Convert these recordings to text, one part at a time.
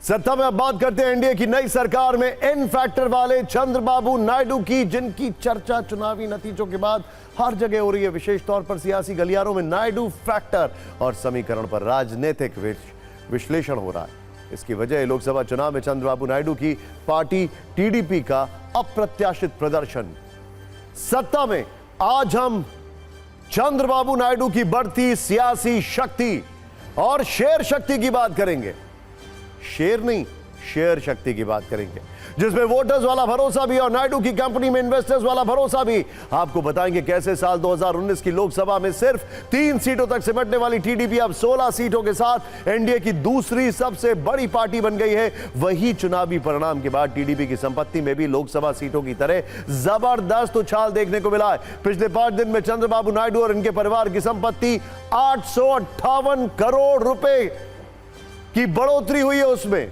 सत्ता में अब बात करते हैं एनडीए की नई सरकार में एन फैक्टर वाले चंद्रबाबू नायडू की, जिनकी चर्चा चुनावी नतीजों के बाद हर जगह हो रही है। विशेष तौर पर सियासी गलियारों में नायडू फैक्टर और समीकरण पर राजनीतिक विश्लेषण हो रहा है। इसकी वजह है लोकसभा चुनाव में चंद्रबाबू नायडू की पार्टी टीडीपी का अप्रत्याशित प्रदर्शन। सत्ता में आज हम चंद्रबाबू नायडू की बढ़ती सियासी शक्ति और शेर शक्ति की बात करेंगे। शेर नहीं, शेयर शक्ति की बात करेंगे, जिसमें वोटर्स वाला भरोसा भी और नायडू की कंपनी में इन्वेस्टर्स वाला भरोसा भी। आपको बताएंगे कैसे साल 2019 की लोकसभा में सिर्फ 3 सीटों तक सिमटने वाली टीडीपी अब 16 सीटों के साथ एनडीए की दूसरी सबसे बड़ी पार्टी बन गई है। वही चुनावी परिणाम के बाद टीडीपी की संपत्ति में भी लोकसभा सीटों की तरह जबरदस्त उछाल देखने को मिला है। पिछले 5 दिन में चंद्रबाबू नायडू और इनके परिवार की संपत्ति 858 करोड़ रुपए की बढ़ोतरी हुई है। उसमें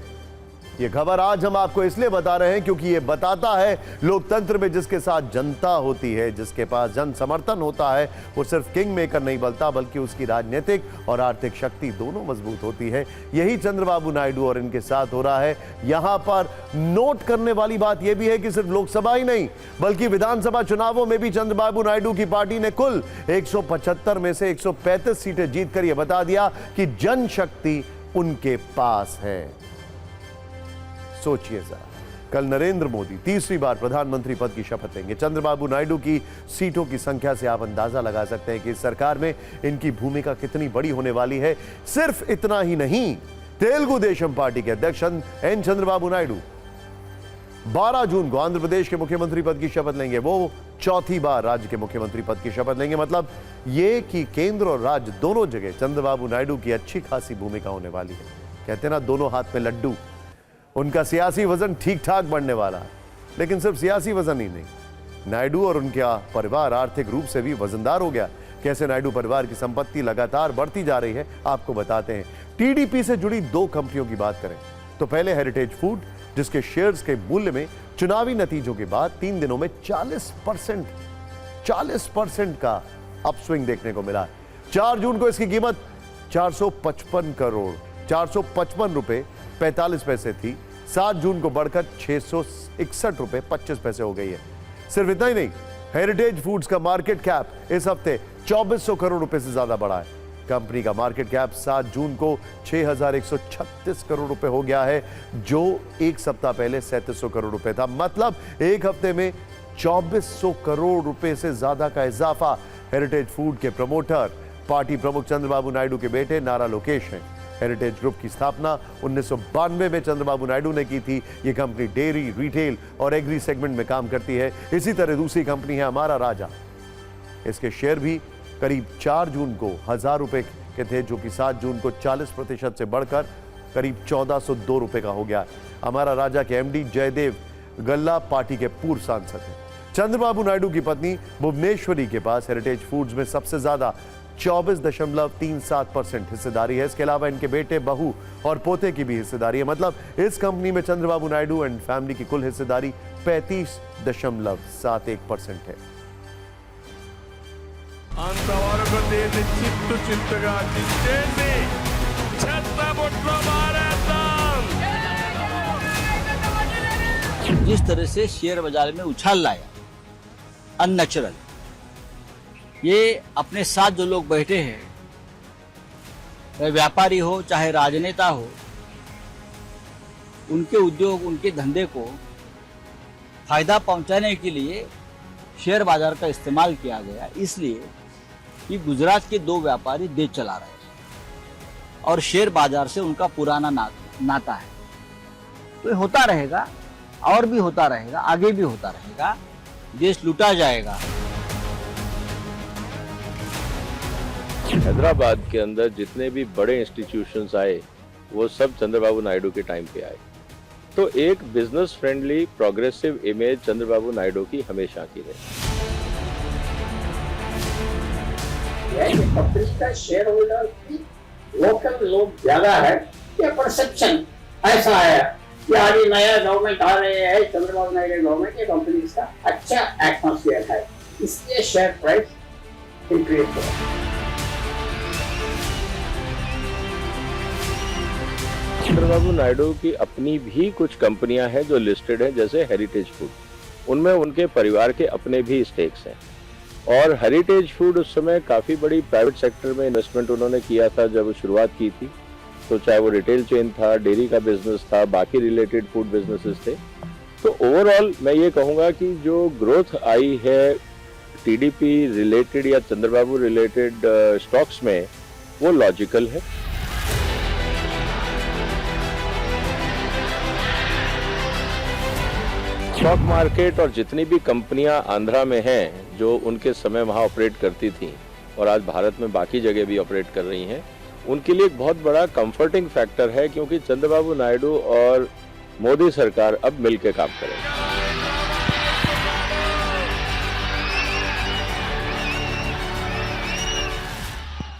यह खबर आज हम आपको इसलिए बता रहे हैं क्योंकि यह बताता है लोकतंत्र में जिसके साथ जनता होती है, जिसके पास जन समर्थन होता है, वो सिर्फ किंग मेकर नहीं बनता बल्कि उसकी राजनीतिक और आर्थिक शक्ति दोनों मजबूत होती है। यही चंद्रबाबू नायडू और इनके साथ हो रहा है। यहां पर नोट करने वाली बात यह भी है कि सिर्फ लोकसभा ही नहीं बल्कि विधानसभा चुनावों में भी चंद्रबाबू नायडू की पार्टी ने कुल 175 में से 135 सीटें जीतकर यह बता दिया कि जनशक्ति उनके पास है। सोचिए जरा, कल नरेंद्र मोदी तीसरी बार प्रधानमंत्री पद की शपथ लेंगे। चंद्रबाबू नायडू की सीटों की संख्या से आप अंदाजा लगा सकते हैं कि इस सरकार में इनकी भूमिका कितनी बड़ी होने वाली है। सिर्फ इतना ही नहीं, तेलुगु देशम पार्टी के अध्यक्ष एन चंद्रबाबू नायडू 12 जून को आंध्र प्रदेश के मुख्यमंत्री पद की शपथ लेंगे। वो चौथी बार राज्य के मुख्यमंत्री पद की शपथ लेंगे। मतलब ये कि केंद्र और राज्य दोनों जगह चंद्रबाबू नायडू की अच्छी खासी भूमिका होने वाली है। कहते हैं ना, दोनों हाथ में लड्डू। उनका सियासी वजन ठीक ठाक बढ़ने वाला है, लेकिन सिर्फ सियासी वजन ही नहीं, नायडू और उनका परिवार आर्थिक रूप से भी वजनदार हो गया। कैसे नायडू परिवार की संपत्ति लगातार बढ़ती जा रही है, आपको बताते हैं। टीडीपी से जुड़ी 2 कंपनियों की बात करें तो पहले हेरिटेज फूड, जिसके शेयर्स के मूल्य में चुनावी नतीजों के बाद 3 दिनों में 40% का अपस्विंग देखने को मिला। 4 जून को इसकी कीमत 455 रुपए 45 पैसे थी। 7 जून को बढ़कर 661 रुपए 25 पैसे हो गई है। सिर्फ इतना ही नहीं, हेरिटेज फूड्स का मार्केट कैप इस हफ्ते 2400 करोड़ रुपए से ज्यादा बढ़ा है। कंपनी का मार्केट कैप 7 जून को 6136 करोड़ रुपए हो गया है, जो एक सप्ताह पहले 3700 करोड़ रुपए था। मतलब एक हफ्ते में 2400 करोड़ रुपए से ज्यादा का इजाफा। हेरिटेज फूड के प्रमोटर पार्टी प्रमुख चंद्रबाबू नायडू के बेटे नारा लोकेश हैं। हेरिटेज ग्रुप की स्थापना 1992 में चंद्रबाबू नायडू ने की थी। यह कंपनी डेयरी, रिटेल और एग्री सेगमेंट में काम करती है। इसी तरह दूसरी कंपनी है हमारा राजा। इसके शेयर भी करीब 4 जून को 1000 रुपए के थे, जो कि 7 जून को 40% से बढ़कर करीब 1402 रुपए का हो गया। हमारा राजा के एमडी जयदेव गल्ला पार्टी के पूर्व सांसद हैं। चंद्रबाबू नायडू की पत्नी भुवनेश्वरी के पास हेरिटेज फूड्स में सबसे ज्यादा 24.37% हिस्सेदारी है। इसके अलावा इनके बेटे, बहू और पोते की भी हिस्सेदारी है। मतलब इस कंपनी में चंद्रबाबू नायडू एंड फैमिली की कुल हिस्सेदारी 35.71% है। అంతవరకు దీన్ని చిత్తు చిత్తుగా దించేసి చెత్తబుట్లో మారేద్దాం। जिस तरह से शेयर बाजार में उछाल लाया अननेचुरल, ये अपने साथ जो लोग बैठे हैं, चाहे व्यापारी हो चाहे राजनेता हो, उनके उद्योग, उनके धंधे को फायदा पहुंचाने के लिए शेयर बाजार का इस्तेमाल किया गया। इसलिए कि गुजरात के 2 व्यापारी देश चला रहे हैं और शेयर बाजार से उनका पुराना नाता है। तो ये होता रहेगा और भी होता रहेगा, आगे भी होता रहेगा। देश लूटा जाएगा। हैदराबाद के अंदर जितने भी बड़े इंस्टीट्यूशंस आए वो सब चंद्रबाबू नायडू के टाइम पे आए। तो एक business friendly progressive image Chandrababu Naidu की हमेशा की रही। का शेयर होल्डर लोकल लोग ज्यादा है, ये परसेप्शन ऐसा है कि आज नया गवर्नमेंट आ रहे हैं, चंद्रबाबू नायडू गवर्नमेंट, ये कंपनी का अच्छा एटमॉस्फेयर है, इसलिए शेयर प्राइस इंक्रीज हो रहा है। चंद्रबाबू नायडू की अपनी भी कुछ कंपनियां हैं जो लिस्टेड हैं, जैसे हेरिटेज फूड, उनमें उनके परिवार के अपने भी स्टेक्स हैं। और हेरिटेज फूड उस समय काफ़ी बड़ी प्राइवेट सेक्टर में इन्वेस्टमेंट उन्होंने किया था जब वो शुरुआत की थी, तो चाहे वो रिटेल चेन था, डेयरी का बिजनेस था, बाकी रिलेटेड फूड बिजनेसेस थे। तो ओवरऑल मैं ये कहूँगा कि जो ग्रोथ आई है टीडीपी रिलेटेड या चंद्रबाबू रिलेटेड स्टॉक्स में, वो लॉजिकल है। स्टॉक मार्केट और जितनी भी कंपनियां आंध्रा में हैं जो उनके समय वहां ऑपरेट करती थी और आज भारत में बाकी जगह भी ऑपरेट कर रही हैं, उनके लिए एक बहुत बड़ा कंफर्टिंग फैक्टर है, क्योंकि चंद्रबाबू नायडू और मोदी सरकार अब मिलकर काम करेंगे।